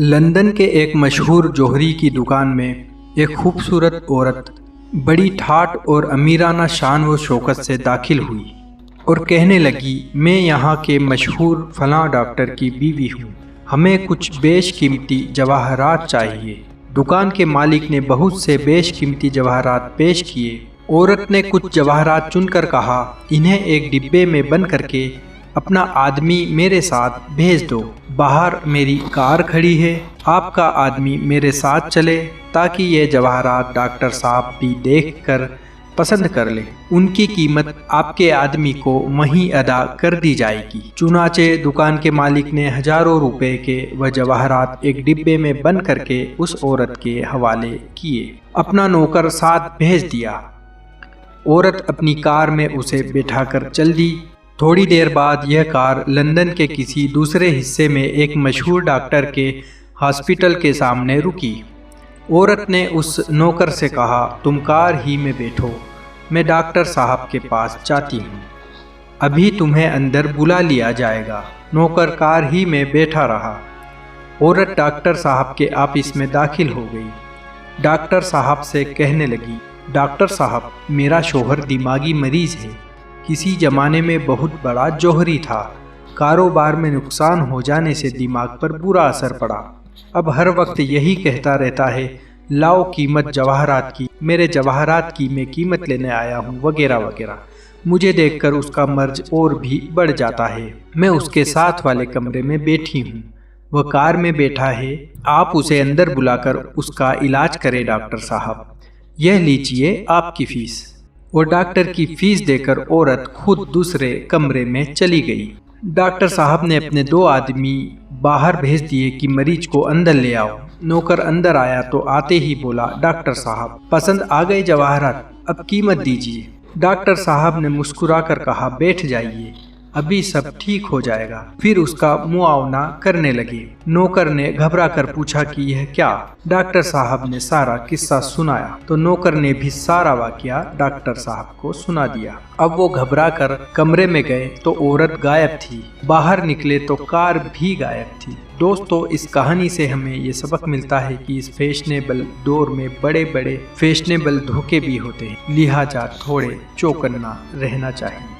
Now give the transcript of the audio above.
London के एक मशहूर जौहरी की दुकान में एक खूबसूरत औरत बड़ी ठाठ और अमीराना शान व शौकत से दाखिल हुई और कहने लगी, मैं यहाँ के मशहूर फलां डॉक्टर की बीवी हूँ, हमें कुछ बेशकीमती जवाहरात चाहिए। दुकान के मालिक ने बहुत से बेशकीमती जवाहरात पेश किए। औरत ने कुछ जवाहरात चुनकर कहा, इन्हें एक डिब्बे में बंद करके अपना आदमी मेरे साथ भेज दो। बाहर मेरी कार खड़ी है, आपका आदमी मेरे साथ चले ताकि ये जवाहरात डॉक्टर साहब भी देखकर पसंद कर ले। उनकी कीमत आपके आदमी को वहीं अदा कर दी जाएगी। चुनाचे दुकान के मालिक ने हजारों रुपए के वह जवाहरात एक डिब्बे में बंद करके उस औरत के हवाले किए। अपना नौकर साथ भेज दिया। औरत अपनी कार में उसे बैठाकर चल दी। थोड़ी देर बाद यह कार लंदन के किसी दूसरे हिस्से में एक मशहूर डॉक्टर के हॉस्पिटल के सामने रुकी। औरत ने उस नौकर से कहा, तुम कार ही में बैठो, मैं डॉक्टर साहब के पास जाती हूँ, अभी तुम्हें अंदर बुला लिया जाएगा। नौकर कार ही में बैठा रहा। औरत डॉक्टर साहब के ऑफिस में दाखिल हो गई। डॉक्टर साहब से कहने लगी, डॉक्टर साहब, मेरा शौहर दिमागी मरीज है, किसी जमाने में बहुत बड़ा जौहरी था, कारोबार में नुकसान हो जाने से दिमाग पर बुरा असर पड़ा। अब हर वक्त यही कहता रहता है, लाओ कीमत जवाहरात की, मेरे जवाहरात की मैं कीमत लेने आया हूँ, वगैरह वगैरह। मुझे देखकर उसका मर्ज और भी बढ़ जाता है। मैं उसके साथ वाले कमरे में बैठी हूँ, वह कार में बैठा है, आप उसे अंदर बुलाकर उसका इलाज करें डॉक्टर साहब, यह लीजिए आपकी फीस। और डॉक्टर की फीस देकर औरत खुद दूसरे कमरे में चली गई। डॉक्टर साहब ने अपने 2 आदमी बाहर भेज दिए कि मरीज को अंदर ले आओ। नौकर अंदर आया तो आते ही बोला, डॉक्टर साहब, पसंद आ गए जवाहरात, अब कीमत दीजिए। डॉक्टर साहब ने मुस्कुराकर कहा, बैठ जाइए, अभी सब ठीक हो जाएगा। फिर उसका मुआवना करने लगे। नौकर ने घबरा कर पूछा कि यह क्या? डॉक्टर साहब ने सारा किस्सा सुनाया तो नौकर ने भी सारा वाकया डॉक्टर साहब को सुना दिया। अब वो घबरा कर कमरे में गए तो औरत गायब थी, बाहर निकले तो कार भी गायब थी। दोस्तों, इस कहानी से हमें ये सबक मिलता है कि इस फैशनेबल दौर में बड़े बड़े फैशनेबल धोखे भी होते हैं, लिहाजा थोड़े चौकन्ना रहना चाहिए।